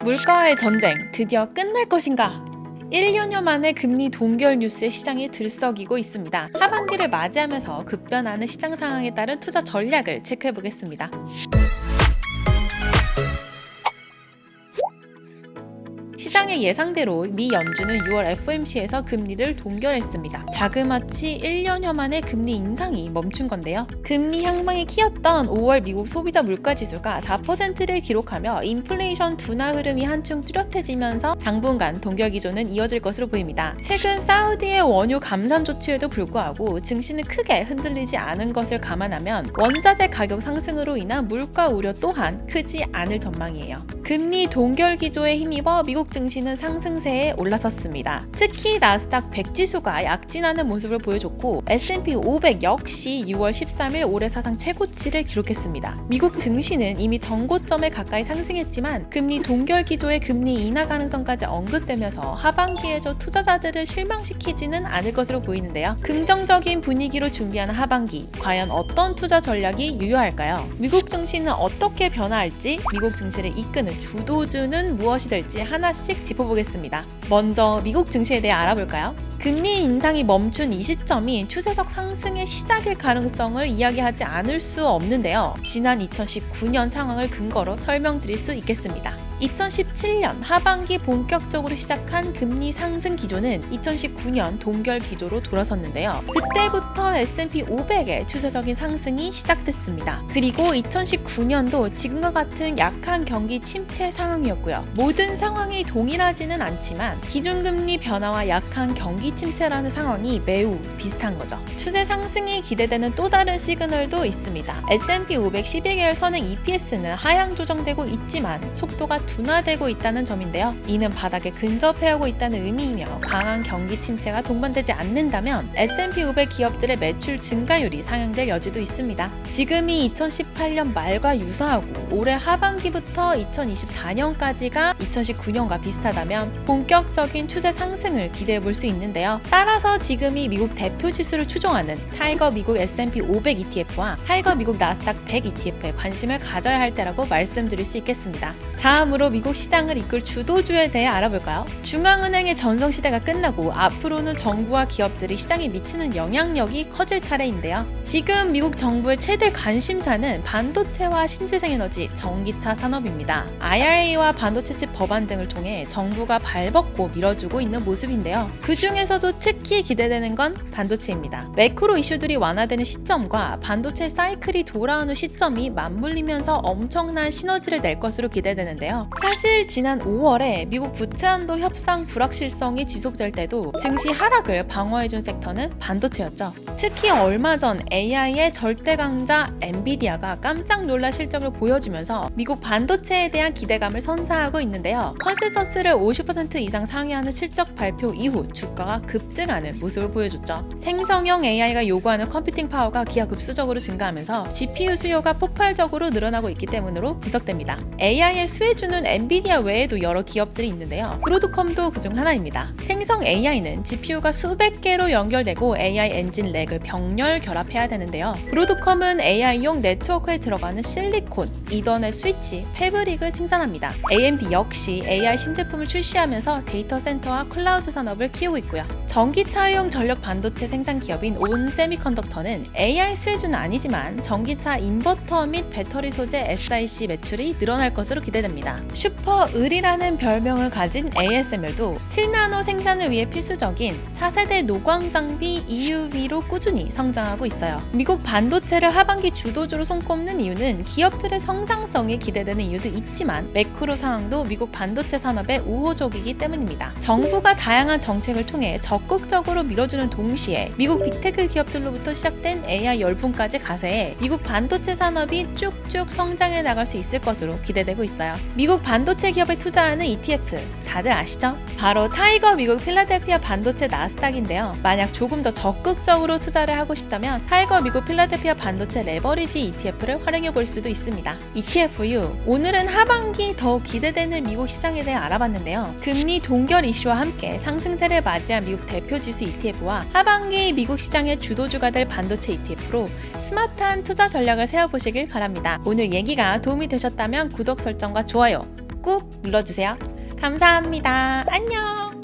물가와의 전쟁 드디어 끝날 것인가? 1년여 만에 금리 동결 뉴스에 시장이 들썩이고 있습니다. 하반기를 맞이하면서 급변하는 시장 상황에 따른 투자 전략을 체크해 보겠습니다. 시장의 예상대로 미 연준은 6월 FOMC에서 금리를 동결했습니다. 자그마치 1년여 만에 금리 인상이 멈춘 건데요. 금리 향방이 키웠던 5월 미국 소비자 물가지수가 4%를 기록하며 인플레이션 둔화 흐름이 한층 뚜렷해지면서 당분간 동결 기조는 이어질 것으로 보입니다. 최근 사우디의 원유 감산 조치에도 불구하고 증시는 크게 흔들리지 않은 것을 감안하면 원자재 가격 상승으로 인한 물가 우려 또한 크지 않을 전망이에요. 금리 동결 기조에 힘입어 미국 증시는 상승세에 올라섰습니다. 특히 나스닥 100 지수가 약진하는 모습을 보여줬고 S&P 500 역시 6월 13일 올해 사상 최고치를 기록했습니다. 미국 증시는 이미 전고점에 가까이 상승했지만 금리 동결 기조의 금리 인하 가능성까지 언급되면서 하반기에서 투자자들을 실망시키지는 않을 것으로 보이는데요. 긍정적인 분위기로 준비하는 하반기, 과연 어떤 투자 전략이 유효할까요? 미국 증시는 어떻게 변화할지, 미국 증시를 이끄는 주도주는 무엇이 될지 하나씩 짚어보겠습니다. 먼저 미국 증시에 대해 알아볼까요? 금리 인상이 멈춘 이 시점이 추세적 상승의 시작일 가능성을 이야기하지 않을 수 없는데요. 지난 2019년 상황을 근거로 설명드릴 수 있겠습니다. 2017년 하반기 본격적으로 시작한 금리 상승 기조는 2019년 동결 기조로 돌아섰는데요. 그때부터 S&P 500의 추세적인 상승이 시작됐습니다. 그리고 2019년도 지금과 같은 약한 경기 침체 상황이었고요. 모든 상황이 동일하지는 않지만 기준금리 변화와 약한 경기 침체라는 상황이 매우 비슷한 거죠. 추세 상승이 기대되는 또 다른 시그널도 있습니다. S&P 500 12개월 선행 EPS는 하향 조정되고 있지만 속도가 둔화되고 있다는 점인데요. 이는 바닥에 근접해오고 있다는 의미이며 강한 경기 침체가 동반되지 않는다면 S&P 500 기업들의 매출 증가율이 상향될 여지도 있습니다. 지금이 2018년 말과 유사하고 올해 하반기부터 2024년까지가 2019년과 비슷하다면 본격적인 추세 상승을 기대해 볼 수 있는데요. 따라서 지금이 미국 대표 지수를 추종하는 타이거 미국 S&P 500 ETF와 타이거 미국 나스닥 100 ETF에 관심을 가져야 할 때라고 말씀드릴 수 있겠습니다. 다음으로 미국 시장을 이끌 주도주에 대해 알아볼까요? 중앙은행의 전성시대가 끝나고 앞으로는 정부와 기업들이 시장에 미치는 영향력이 커질 차례인데요. 지금 미국 정부의 최대 관심사는 반도체와 신재생에너지, 전기차 산업입니다. IRA와 반도체 칩 법안 등을 통해 정부가 발벗고 밀어주고 있는 모습인데요. 그 중에서도 특히 기대되는 건 반도체입니다. 매크로 이슈들이 완화되는 시점과 반도체 사이클이 돌아오는 시점이 맞물리면서 엄청난 시너지를 낼 것으로 기대되는데요. 사실 지난 5월에 미국 부채한도 협상 불확실성이 지속될 때도 증시 하락을 방어해준 섹터는 반도체였죠. 특히 얼마 전 AI의 절대 강자 엔비디아가 깜짝 놀랄 실적을 보여주면서 미국 반도체에 대한 기대감을 선사하고 있는데요. 컨센서스를 50% 이상 상회하는 실적 발표 이후 주가가 급등하는 모습을 보여줬죠. 생성형 AI가 요구하는 컴퓨팅 파워가 기하급수적으로 증가하면서 GPU 수요가 폭발적으로 늘어나고 있기 때문으로 분석됩니다. AI의 수혜주는 엔비디아 외에도 여러 기업들이 있는데요. 브로드컴도 그중 하나입니다. 생성 AI는 GPU가 수백 개로 연결되고 AI 엔진 렉을 병렬 결합해야 되는데요. 브로드컴은 AI용 네트워크에 들어가는 실리콘, 이더넷 스위치, 패브릭을 생산합니다. AMD 역시 AI 신제품을 출시하면서 데이터 센터와 클라우드 산업을 키우고 있고요. 전기차용 전력 반도체 생산 기업인 온 세미컨덕터는 AI 수혜주는 아니지만 전기차 인버터 및 배터리 소재 SiC 매출이 늘어날 것으로 기대됩니다. 슈퍼을이라는 별명을 가진 ASML도 7나노 생산을 위해 필수적인 차세대 노광 장비 EUV로 꾸준히 성장하고 있어요. 미국 반도체를 하반기 주도주로 손꼽는 이유는 기업들의 성장성이 기대되는 이유도 있지만 매크로 상황도 미국 반도체 산업에 우호적이기 때문입니다. 정부가 다양한 정책을 통해 적극적으로 밀어주는 동시에 미국 빅테크 기업들로부터 시작된 AI 열풍까지 가세해 미국 반도체 산업이 쭉쭉 성장해 나갈 수 있을 것으로 기대되고 있어요. 미국 반도체 기업에 투자하는 ETF 다들 아시죠? 바로 타이거 미국 필라델피아 반도체 나스닥인데요. 만약 조금 더 적극적으로 투자를 하고 싶다면 타이거 미국 필라델피아 반도체 레버리지 ETF를 활용해 볼 수도 있습니다. ETFU 오늘은 하반기 더욱 기대되는 미국 시장에 대해 알아봤는데요. 금리 동결 이슈와 함께 상승세를 맞이한 미국 대표 지수 ETF와 하반기 미국 시장의 주도주가 될 반도체 ETF로 스마트한 투자 전략을 세워보시길 바랍니다. 오늘 얘기가 도움이 되셨다면 구독 설정과 좋아요 꾹 눌러주세요. 감사합니다. 안녕!